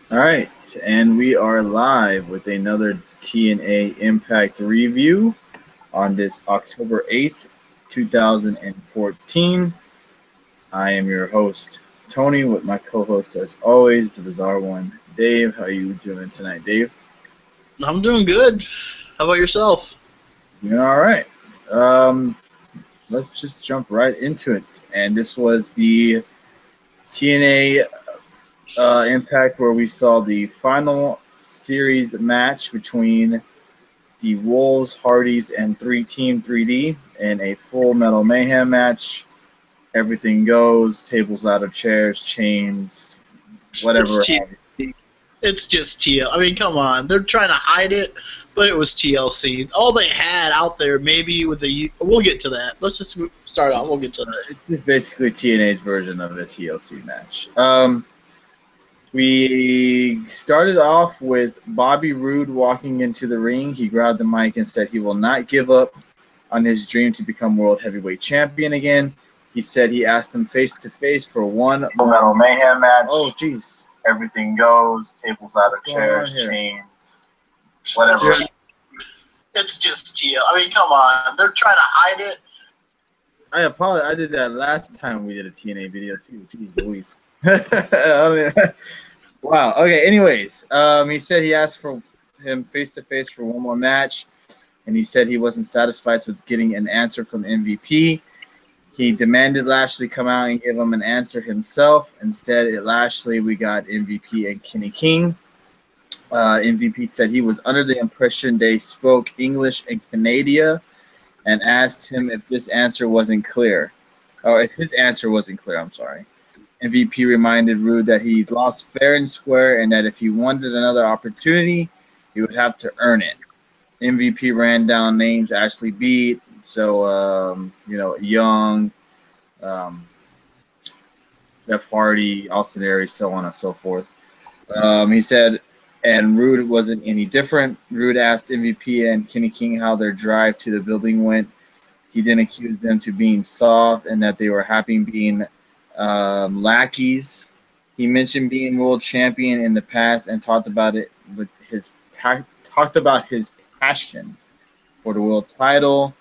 All right, and we are live with another TNA Impact review on this October 8th, 2014. I am your host, Tony, with my co-host, as always, the Bizarre One, Dave. How are you doing tonight, Dave? I'm doing good. How about yourself? Doing all right. Um, let's just jump right into it. And this was the TNA Impact where we saw the final series match between the Wolves, Hardys, and Team 3D in a full Metal Mayhem match. Everything goes, tables out of chairs, chains, It's whatever. TLC. It's just TL. I mean, come on. They're trying to hide it, but it was TLC. All they had out there, maybe with the. We'll get to that. Let's just start on. We'll get to that. It's basically TNA's version of a TLC match. We started off with Bobby Roode walking into the ring. He grabbed the mic and said he will not give up on his dream to become World Heavyweight Champion again. He said he asked him face to face for one Metal Mayhem match. Oh, jeez. Everything goes, tables out of chairs, chains, whatever. It's just TL. I mean, come on. They're trying to hide it. I apologize. I did that last time we did a TNA video too. Jeez Louise. I mean, wow. Okay. Anyways, he said he asked for him face to face for one more match, and he said he wasn't satisfied with getting an answer from MVP. He demanded Lashley come out and give him an answer himself. Instead, at Lashley, we got MVP and Kenny King. MVP said he was under the impression they spoke English and Canada, and asked him if this answer wasn't clear. Or if his answer wasn't clear, I'm sorry. MVP reminded Roode that he lost fair and square and that if he wanted another opportunity, he would have to earn it. MVP ran down names Ashley beat, so, Young, Jeff Hardy, Austin Aries, so on and so forth. He said, and Roode wasn't any different. Roode asked MVP and Kenny King how their drive to the building went. He then accused them to being soft and that they were happy being lackeys. He mentioned being world champion in the past and talked about it with his passion for the world title.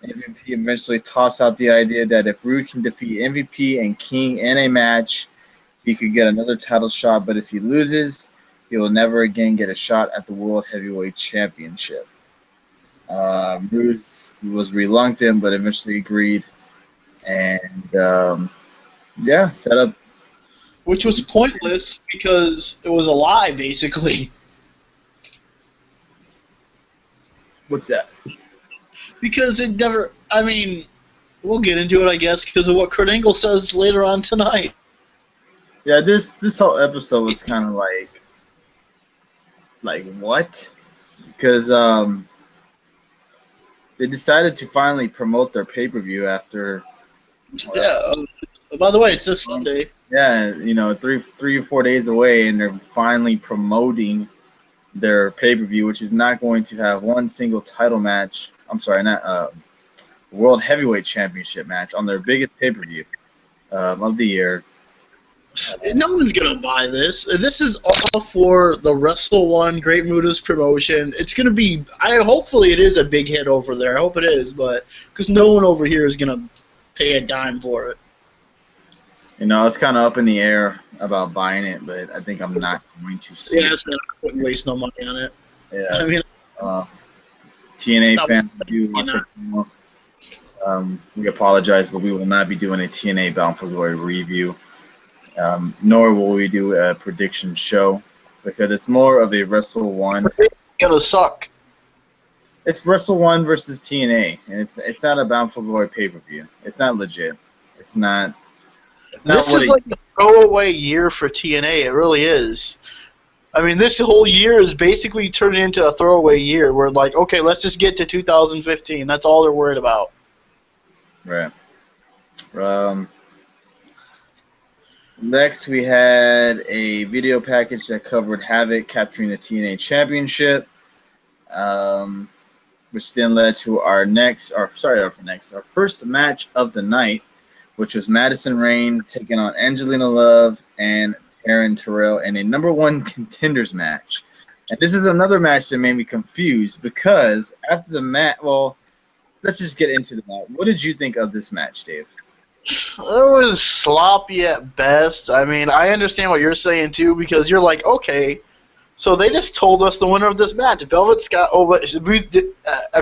MVP eventually tossed out the idea that if Roode can defeat MVP and King in a match, he could get another title shot. But if he loses, he will never again get a shot at the World Heavyweight Championship. Roode was reluctant, but eventually agreed. And set up. Which was pointless because it was a lie, basically. What's that? Because it never. I mean, we'll get into it, I guess, because of what Kurt Angle says later on tonight. Yeah, this whole episode was kind of like what? Because they decided to finally promote their pay-per-view after. Yeah. By the way, it's this Sunday. Yeah, 3 or 4 days away, and they're finally promoting their pay-per-view, which is not going to have one single title match. I'm sorry, not World Heavyweight Championship match on their biggest pay-per-view of the year. No one's gonna buy this. This is all for the Wrestle One Great Muto's promotion. It's gonna be. Hopefully it is a big hit over there. I hope it is, but because no one over here is gonna pay a dime for it. It's kind of up in the air about buying it, but I think I'm not going to see it. Yeah, so I wouldn't waste no money on it. Yeah, I mean, TNA fans do watch it. We apologize, but we will not be doing a TNA Bound for Glory review, nor will we do a prediction show, because it's more of a Wrestle One. It's gonna suck. It's Wrestle One versus TNA, and it's not a Bound for Glory pay-per-view. It's not legit. It's not. This is like a throwaway year for TNA. It really is. I mean, this whole year is basically turning into a throwaway year. Where like, okay, let's just get to 2015. That's all they're worried about. Right. Next, we had a video package that covered Havoc capturing the TNA Championship, which then led to our first match of the night, which was Madison Rayne taking on Angelina Love and Aaron Terrell in a #1 contenders match. And this is another match that made me confused because after the match, well, let's just get into the match. What did you think of this match, Dave? It was sloppy at best. I mean, I understand what you're saying too, because you're like, okay, so they just told us the winner of this match, Velvet Sky.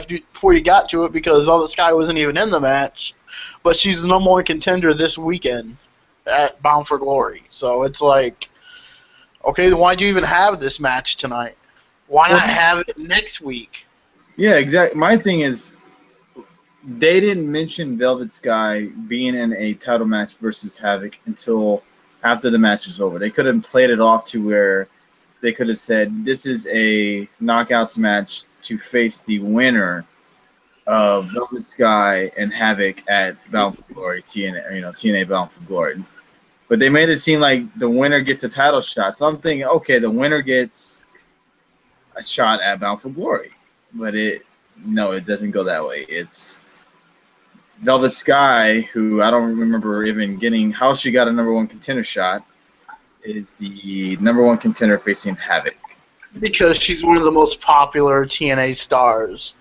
Before you got to it, because Velvet Sky wasn't even in the match, but she's the #1 contender this weekend at Bound for Glory. So it's like, okay, then why'd you even have this match tonight? Why not have it next week? Yeah, exactly. My thing is, they didn't mention Velvet Sky being in a title match versus Havoc until after the match is over. They could have played it off to where they could have said this is a knockouts match to face the winner of Velvet Sky and Havoc at Bound for Glory, TNA Bound for Glory. But they made it seem like the winner gets a title shot. So I'm thinking, okay, the winner gets a shot at Bound for Glory. But it doesn't go that way. It's Velvet Sky, who I don't remember even getting how she got a #1 contender shot, is the #1 contender facing Havoc. Because she's one of the most popular TNA stars.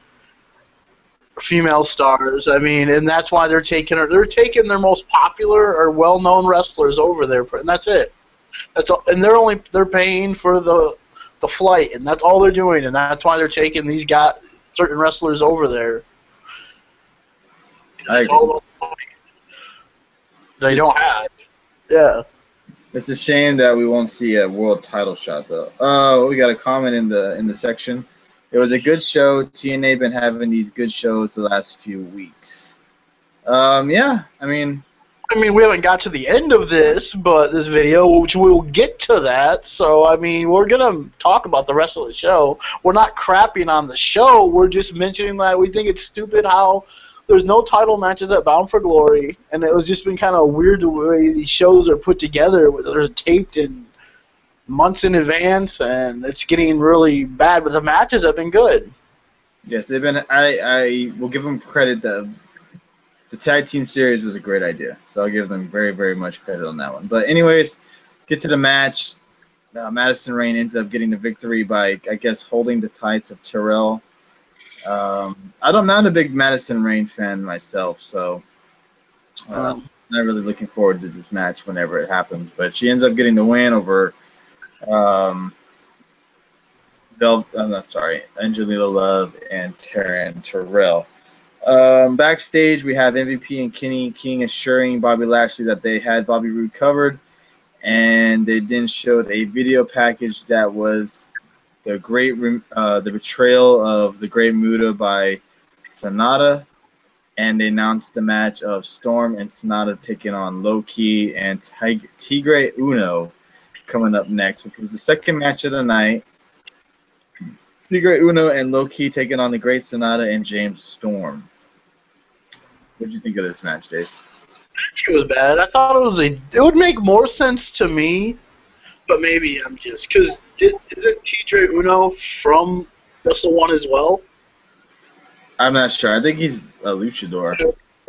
Female stars. I mean, and that's why they're taking her. They're taking their most popular or well-known wrestlers over there, and that's it. That's all. And they're paying for the flight, and that's all they're doing, and that's why they're taking these certain wrestlers over there. That's all about the money they don't have. Yeah. It's a shame that we won't see a world title shot though. We got a comment in the section. It was a good show. TNA been having these good shows the last few weeks. Yeah, I mean, we haven't got to the end of this video, which we'll get to that. So, I mean, we're going to talk about the rest of the show. We're not crapping on the show. We're just mentioning that we think it's stupid how there's no title matches at Bound for Glory. And it was just been kind of weird the way these shows are put together. They're taped in months in advance, and it's getting really bad. But the matches have been good. Yes, they've been. I will give them credit. The tag team series was a great idea, so I'll give them very, very much credit on that one. But anyways, get to the match. Madison Rayne ends up getting the victory by, I guess, holding the tights of Terrell. I'm not a big Madison Rayne fan myself, so not really looking forward to this match whenever it happens. But she ends up getting the win over Angelina Love and Taryn Terrell. Backstage, we have MVP and Kenny King assuring Bobby Lashley that they had Bobby Roode covered, and they then showed a video package that was the betrayal of the Great Muta by Sanada, and they announced the match of Storm and Sanada taking on Low Key and Tigre Uno coming up next, which was the second match of the night. Tigre Uno and Low Key taking on the Great Sanada and James Storm. What did you think of this match, Dave? It was bad. I thought it would make more sense to me, but maybe I'm just because isn't Tigre Uno from Wrestle One as well? I'm not sure. I think he's a luchador.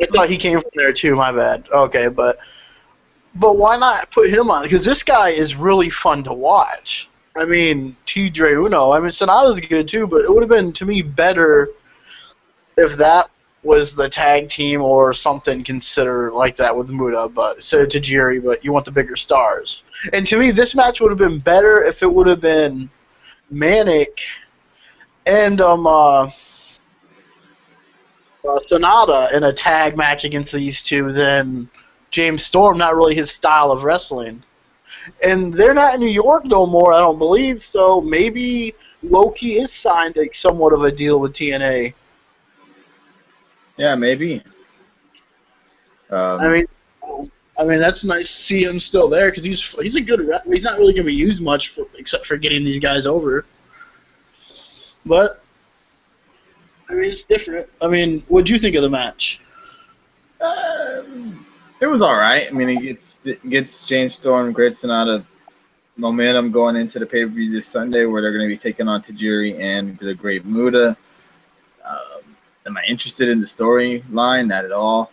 I thought he came from there too. My bad. Okay, but why not put him on? Because this guy is really fun to watch. I mean, Tigre Uno. I mean, Sanada's good too, but it would have been to me better if that was the tag team or something considered like that with Muta, but instead of Tajiri, but you want the bigger stars. And to me, this match would have been better if it would have been Manic and Sanada in a tag match against these two than James Storm, not really his style of wrestling. And they're not in New York no more, I don't believe, so maybe Loki is signed like somewhat of a deal with TNA. Yeah, maybe. I mean, that's nice to see him still there because he's a good wrestler. He's not really going to be used much except for getting these guys over. But I mean, it's different. I mean, what do you think of the match? It was all right. I mean, it gets James Storm, Great Sanada momentum going into the pay-per-view this Sunday, where they're going to be taking on Tajiri and the Great Muta. Am I interested in the storyline? Not at all.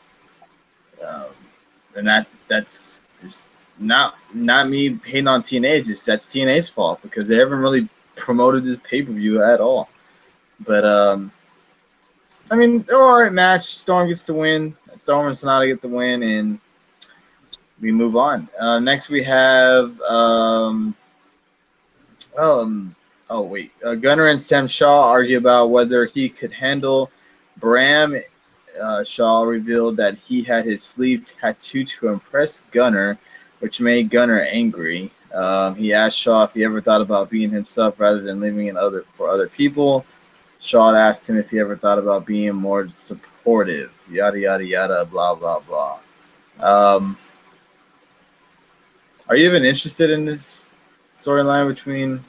And that's just not me hating on TNA. It's just that's TNA's fault because they haven't really promoted this pay-per-view at all. But I mean, they're all right match. Storm gets to win. Storm and Sanada get the win, and we move on. Next we have Gunner and Sam Shaw argue about whether he could handle Bram. Shaw revealed that he had his sleeve tattooed to impress Gunner, which made Gunner angry. He asked Shaw if he ever thought about being himself rather than living for other people. Shaw asked him if he ever thought about being more supportive. Yada yada yada. Blah blah blah. Are you even interested in this storyline between?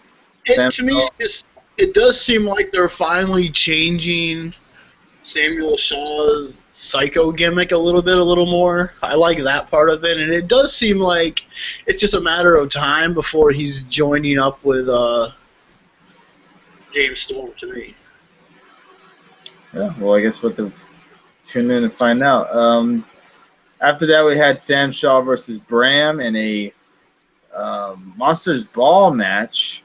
To me, it does seem like they're finally changing Samuel Shaw's psycho gimmick a little more. I like that part of it, and it does seem like it's just a matter of time before he's joining up with James Storm to me. Yeah, well, I guess we'll have to tune in and find out. After that, we had Sam Shaw versus Bram in a Monsters Ball match,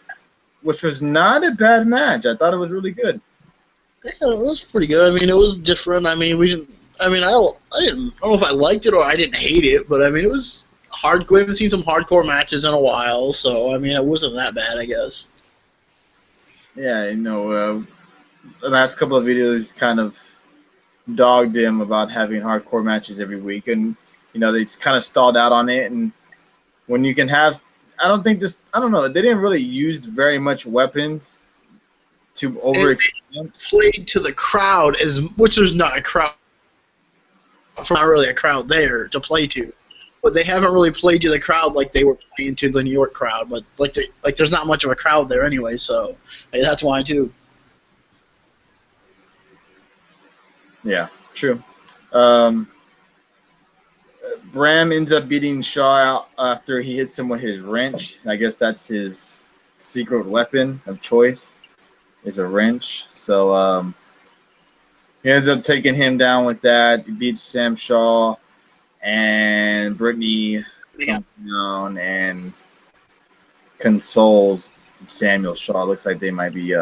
which was not a bad match. I thought it was really good. Yeah, it was pretty good. I mean, it was different. I mean, I don't know if I liked it or I didn't hate it, but I mean, it was hard. We haven't seen some hardcore matches in a while, so I mean, it wasn't that bad, I guess. Yeah, the last couple of videos kind of dogged him about having hardcore matches every week, and they kind of stalled out on it. And when you can have, I don't know, they didn't really use very much weapons to overextend. Played to the crowd, which there's not a crowd, not really a crowd there to play to, but they haven't really played to the crowd like they were playing to the New York crowd. But like there's not much of a crowd there anyway, so that's why too. Yeah, true. Bram ends up beating Shaw out after he hits him with his wrench. I guess that's his secret weapon of choice, is a wrench. So he ends up taking him down with that. He beats Sam Shaw, and Brittany comes down and consoles Samuel Shaw. Looks like they might be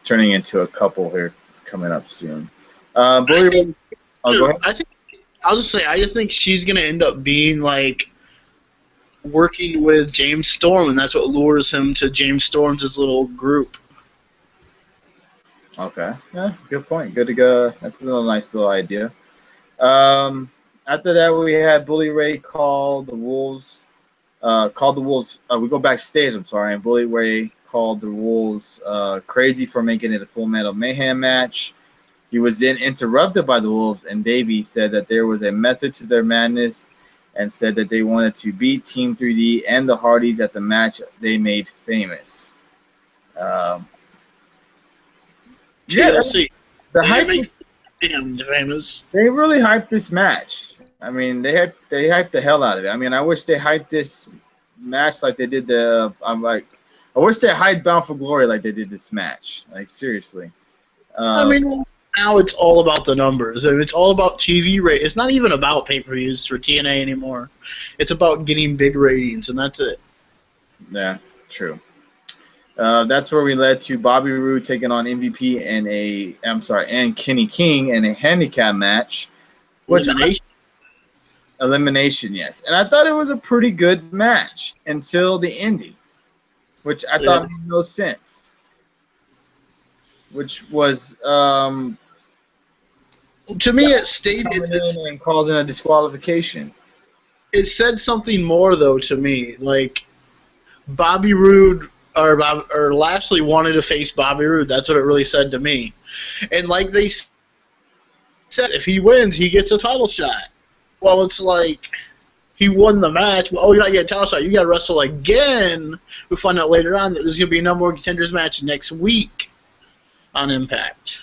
turning into a couple here coming up soon. Go ahead. I just think she's gonna end up being like working with James Storm, and that's what lures him to James Storm's little group. Okay, yeah, good point. Good to go. That's a nice little idea. After that, we had Bully Ray call the Wolves. We go backstage. I'm sorry, and Bully Ray called the Wolves crazy for making it a full Metal Mayhem match. He was then interrupted by the Wolves, and Davey said that there was a method to their madness and said that they wanted to beat Team 3D and the Hardys at the match they made famous. TLC. The hype, famous. they really hyped this match. I mean, they hyped the hell out of it. I mean, I wish they hyped this match like they did I wish they hyped Bound for Glory like they did this match. Like, seriously. I mean, now it's all about the numbers. It's all about TV rate. It's not even about pay-per-views for TNA anymore. It's about getting big ratings, and that's it. Yeah, true. That's where we led to Bobby Roode taking on MVP and Kenny King in a handicap match. Elimination, yes. And I thought it was a pretty good match until the ending, which I thought made no sense. Which was to me, it stated and causing a disqualification. It said something more though to me, like Bobby Roode or Lashley wanted to face Bobby Roode. That's what it really said to me. And like they said, if he wins, he gets a title shot. Well, it's like he won the match. Well, you're not getting a title shot. You got to wrestle again. We find out later on that there's going to be a number one contenders match next week on Impact.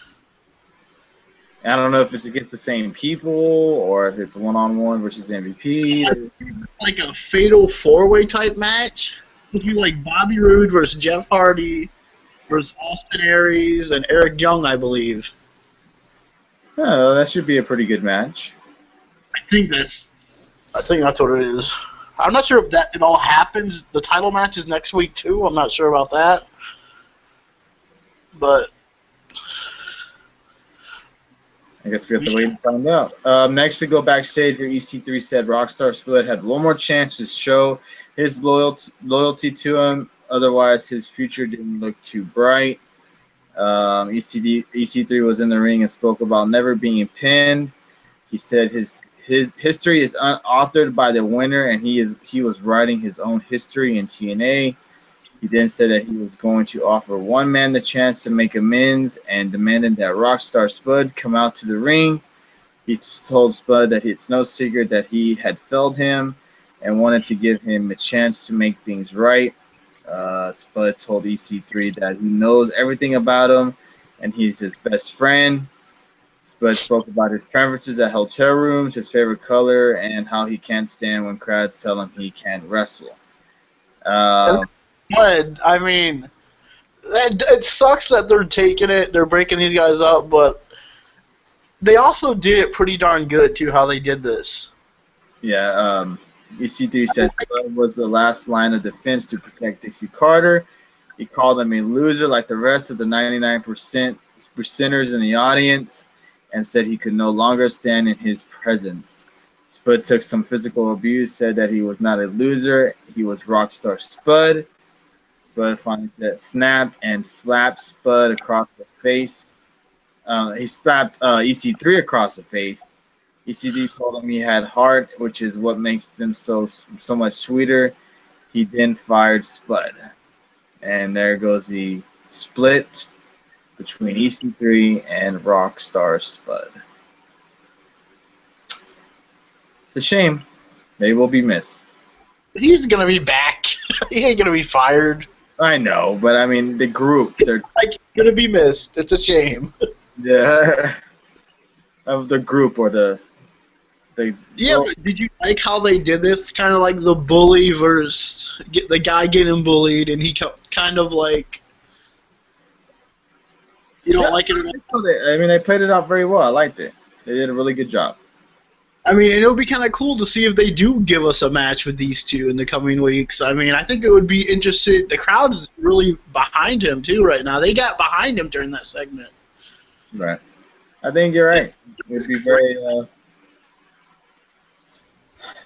I don't know if it's against the same people or if it's one-on-one versus MVP. Like a fatal four-way type match. It would be like Bobby Roode versus Jeff Hardy versus Austin Aries and Eric Young, I believe. Oh, that should be a pretty good match. I think that's what it is. I'm not sure if that it all happens. The title match is next week too. I'm not sure about that, but I guess we have to wait and find out. Next, we go backstage where EC3 said Rockstar Spud had one more chance to show his loyalty to him. Otherwise, his future didn't look too bright. EC3 was in the ring and spoke about never being pinned. He said his history is unauthored by the winner, and he was writing his own history in TNA. He then said that he was going to offer one man the chance to make amends and demanded that Rockstar Spud come out to the ring. He told Spud that it's no secret that he had failed him and wanted to give him a chance to make things right. Spud told EC3 that he knows everything about him and he's his best friend. Spud spoke about his preferences at hotel rooms, his favorite color, and how he can't stand when crowds tell him he can't wrestle. I mean, it sucks that they're breaking these guys up, but they also did it pretty darn good too. How they did this. Yeah, EC3 says Spud was the last line of defense to protect Dixie Carter. He called him a loser like the rest of the 99%ers in the audience, and said he could no longer stand in his presence. Spud took some physical abuse, said that he was not a loser. He was Rockstar Spud. Spud finally snapped and slapped Spud across the face. He slapped EC3 across the face. EC3 told him he had heart, which is what makes them so much sweeter. He then fired Spud. And there goes the split between EC3 and Rockstar Spud. It's a shame. They will be missed. He's going to be back. He ain't going to be fired. I know, but I mean, the group, they're going to be missed. It's a shame. Yeah. Of the group or the yeah, but did you like how they did this? Kind of like the bully versus the guy getting bullied, and he kind of like, you don't like it at all? I mean, they played it off very well. I liked it. They did a really good job. I mean, and it would be kind of cool to see if they do give us a match with these two in the coming weeks. I mean, I think it would be interesting. The crowd's really behind him, too, right now. They got behind him during that segment. Right. I think you're right. It would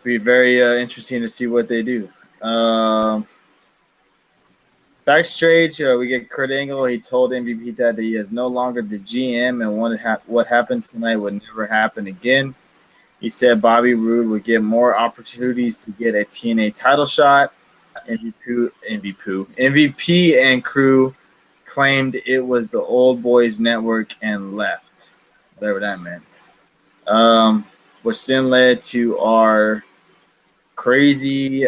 be very interesting to see what they do. Backstage, we get Kurt Angle. He told MVP that he is no longer the GM, and what happened tonight would never happen again. He said Bobby Roode would get more opportunities to get a TNA title shot. MVP and crew claimed it was the Old Boys Network and left, whatever that meant. Which then led to our crazy,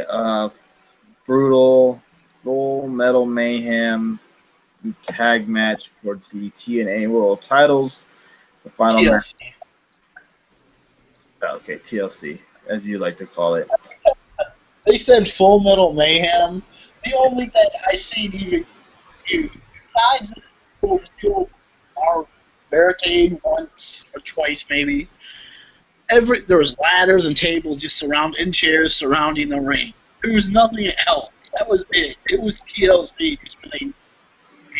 brutal, full Metal Mayhem tag match for the TNA World Titles. The final match. Okay, TLC, as you like to call it. They said Full Metal Mayhem. The only thing I seen even besides our barricade once or twice maybe. There was ladders and tables just and chairs surrounding the ring. There was nothing else. That was it. It was TLC when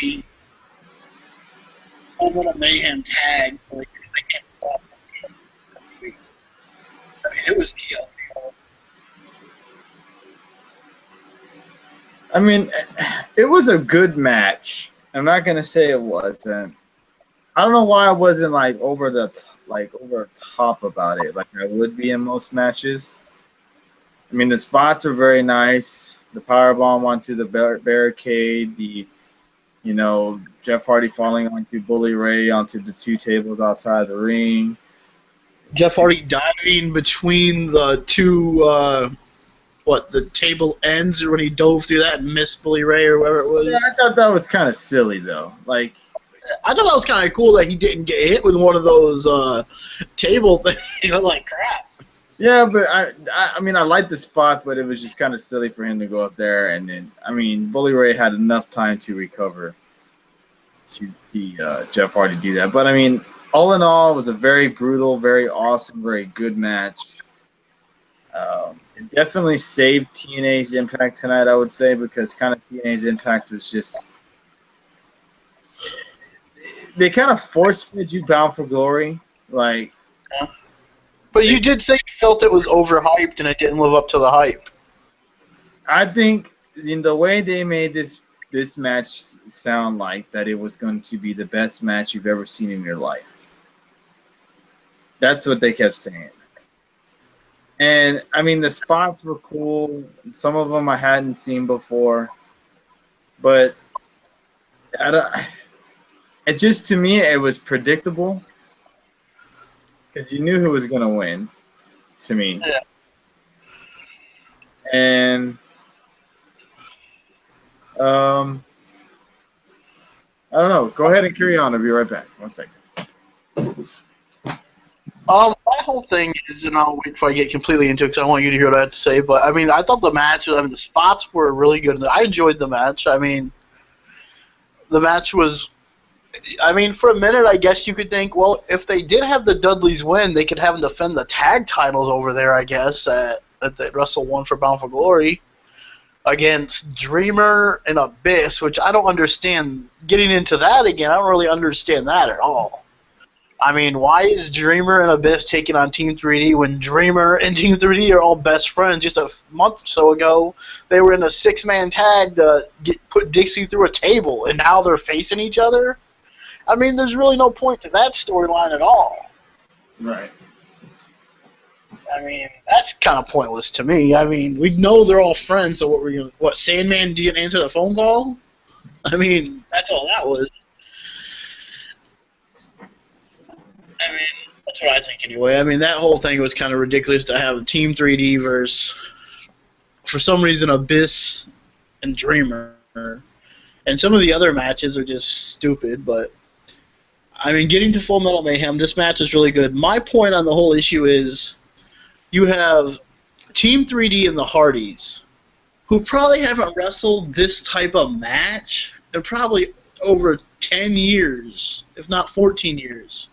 they Full Metal Mayhem tag. Like, I mean, it was TLC. I mean, it was a good match. I'm not gonna say it wasn't. I don't know why I wasn't like over the top about it, like I would be in most matches. I mean, the spots are very nice. The powerbomb onto the barricade, Jeff Hardy falling onto Bully Ray onto the two tables outside the ring. Jeff Hardy diving between the two, the table ends when he dove through that and missed Bully Ray or whatever it was. Yeah, I thought that was kind of silly though. Like, I thought that was kind of cool that he didn't get hit with one of those table things. Like crap. Yeah, but I mean, I liked the spot, but it was just kind of silly for him to go up there. And then, I mean, Bully Ray had enough time to recover to see Jeff Hardy do that. But I mean, all in all, it was a very brutal, very awesome, very good match. It definitely saved TNA's impact tonight, I would say, because kind of TNA's impact was just they kind of force-fed you Bound for Glory, like. Yeah. But you did say you felt it was overhyped and it didn't live up to the hype. I think in the way they made this match sound like that it was going to be the best match you've ever seen in your life. That's what they kept saying. And, I mean, the spots were cool. Some of them I hadn't seen before. But it just, to me, it was predictable. Because you knew who was going to win, to me. Yeah. And, I don't know. Go ahead and carry on. I'll be right back. 1 second. My whole thing is, and I'll wait till I get completely into it because I want you to hear what I have to say, but, I mean, I thought the match, I mean, the spots were really good. I enjoyed the match. I mean, the match was, I mean, for a minute, I guess you could think, well, if they did have the Dudleys win, they could have them defend the tag titles over there, I guess, at the Wrestle 1 for Bound for Glory against Dreamer and Abyss, which I don't understand. Getting into that again, I don't really understand that at all. I mean, why is Dreamer and Abyss taking on Team 3D when Dreamer and Team 3D are all best friends? Just a month or so ago, they were in a 6-man tag to put Dixie through a table, and now they're facing each other? I mean, there's really no point to that storyline at all. Right. I mean, that's kind of pointless to me. I mean, we know they're all friends, so what, Sandman didn't answer the phone call? I mean, that's all that was. I mean, that's what I think anyway. I mean, that whole thing was kind of ridiculous to have Team 3D versus, for some reason, Abyss and Dreamer. And some of the other matches are just stupid, but, I mean, getting to Full Metal Mayhem, this match is really good. My point on the whole issue is you have Team 3D and the Hardys, who probably haven't wrestled this type of match in probably over 10 years, if not 14 years.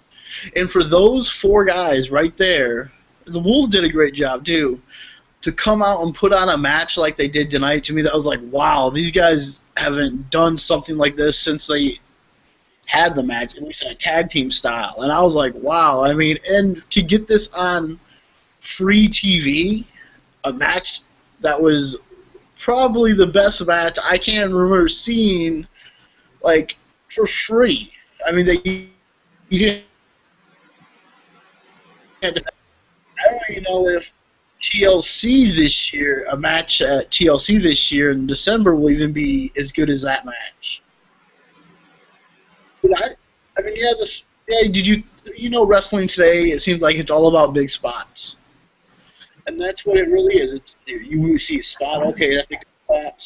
And for those 4 guys right there, the Wolves did a great job too, to come out and put on a match like they did tonight. To me, that was like, wow, these guys haven't done something like this since they had the match, at least in a tag team style. And I was like, wow. I mean, and to get this on free TV, a match that was probably the best match I can remember seeing, like, for free. I mean, you didn't. I don't even know if TLC this year, a match at TLC this year in December, will even be as good as that match. But I mean, you know, wrestling today, it seems like it's all about big spots. And that's what it really is. You see a spot, okay, that's a good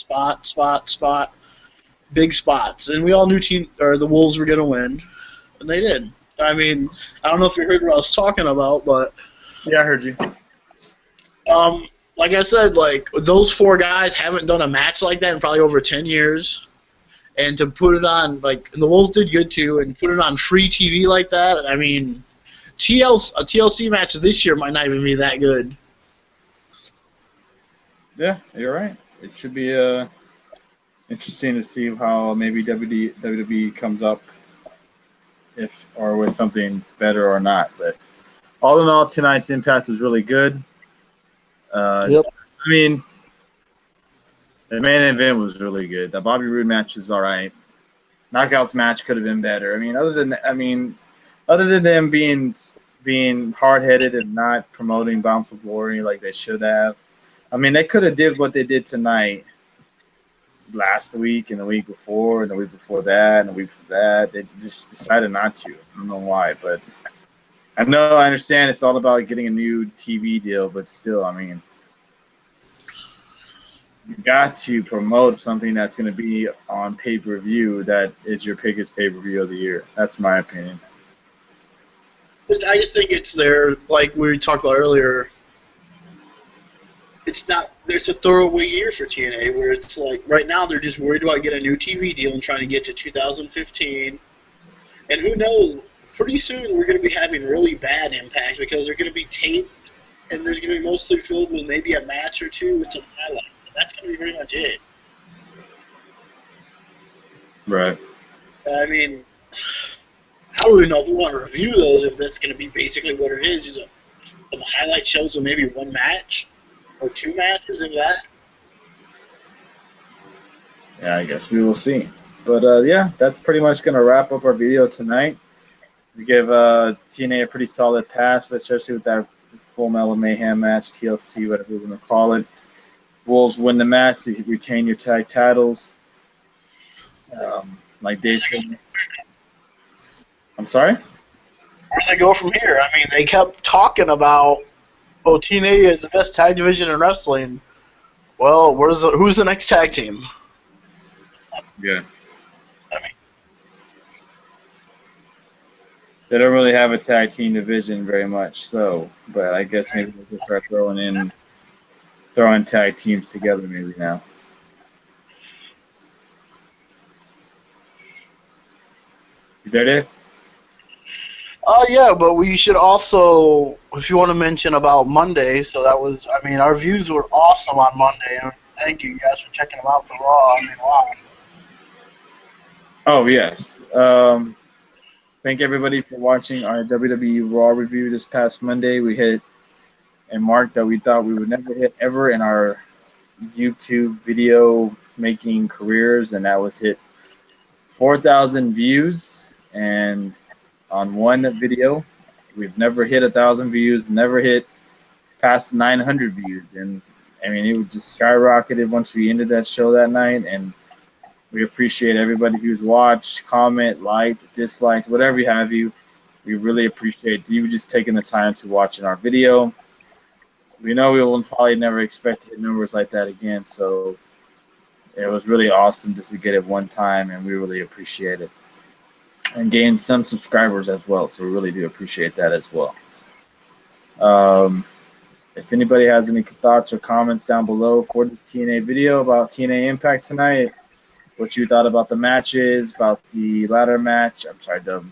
spot, big spots. And we all knew the Wolves were going to win, and they did. I mean, I don't know if you heard what I was talking about, but yeah, I heard you. Like I said, like those 4 guys haven't done a match like that in probably over 10 years, and to put it on, like, and the Wolves did good too, and put it on free TV like that. I mean, a TLC match this year might not even be that good. Yeah, you're right. It should be interesting to see how maybe WWE comes up with something better or not. But all in all, tonight's Impact was really good. Yep. I mean, the main event was really good. The Bobby Roode match was all right. Knockouts match could have been better. I mean, other than them being hard-headed and not promoting Bound for Glory like they should have. I mean, they could have did what they did tonight last week and the week before and the week before that and the week before that. They just decided not to. I don't know why, but I understand it's all about getting a new TV deal, but still, I mean, you got to promote something that's going to be on pay-per-view that is your biggest pay-per-view of the year. That's my opinion. I just think it's there, like we talked about earlier. It's a throwaway year for TNA where it's like right now they're just worried about getting a new TV deal and trying to get to 2015. And who knows, pretty soon we're going to be having really bad impacts because they're going to be taped and there's going to be mostly filled with maybe a match or two with some highlights. That's going to be pretty much it. Right. I mean, I don't even know if we want to review those, if that's going to be basically what it is some highlight shows with maybe one match or two matches, if that. Yeah, I guess we will see. But yeah, that's pretty much going to wrap up our video tonight. We give TNA a pretty solid pass, but especially with that Full Metal Mayhem match, TLC, whatever we're going to call it. Wolves win the match to retain your tag titles. Like Dave said. I'm sorry? Where do they go from here? I mean, they kept talking about, oh, TNA is the best tag division in wrestling. Well, who's the next tag team? Yeah. I mean, they don't really have a tag team division very much, so, but I guess maybe we'll just start throwing tag teams together maybe now. You there, Dave? Yeah, but we should also, if you want to mention about Monday, so that was, I mean, our views were awesome on Monday, and thank you guys for checking them out for Raw. I mean, wow. Oh, yes. Thank everybody for watching our WWE Raw review this past Monday. We hit a mark that we thought we would never hit ever in our YouTube video making careers, and that was hit 4,000 views. And on one video, we've never hit 1,000 views, never hit past 900 views. And I mean, it just skyrocketed once we ended that show that night. And we appreciate everybody who's watched, comment, liked, disliked, whatever have you. We really appreciate you just taking the time to watch in our video. We know we will probably never expect to hit numbers like that again, so it was really awesome just to get it one time, and we really appreciate it. And gain some subscribers as well, so we really do appreciate that as well. If anybody has any thoughts or comments down below for this TNA video about TNA Impact tonight, what you thought about the matches, about the ladder match, I'm sorry, the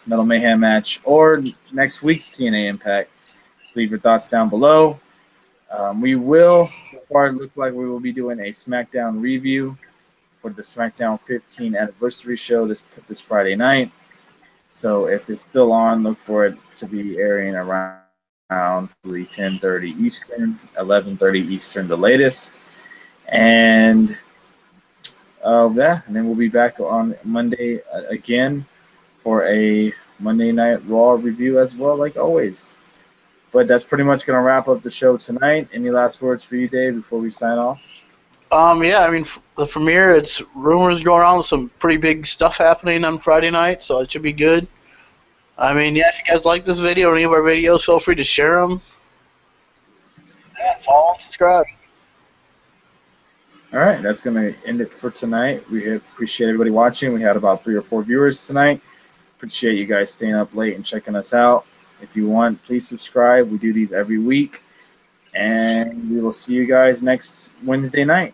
Metal Mayhem match, or next week's TNA Impact, leave your thoughts down below. We will, so far it looks like we will be doing a SmackDown review for the SmackDown 15 anniversary show this Friday night. So if it's still on, look for it to be airing around 10:30 Eastern, 11:30 Eastern the latest. And yeah, and then we'll be back on Monday again for a Monday Night Raw review as well, like always. But that's pretty much going to wrap up the show tonight. Any last words for you, Dave, before we sign off? Yeah, I mean, the premiere, it's rumors going around with some pretty big stuff happening on Friday night, so it should be good. I mean, yeah, if you guys like this video or any of our videos, feel free to share them. Yeah, follow and subscribe. All right, that's going to end it for tonight. We appreciate everybody watching. We had about 3 or 4 viewers tonight. Appreciate you guys staying up late and checking us out. If you want, please subscribe. We do these every week. And we will see you guys next Wednesday night.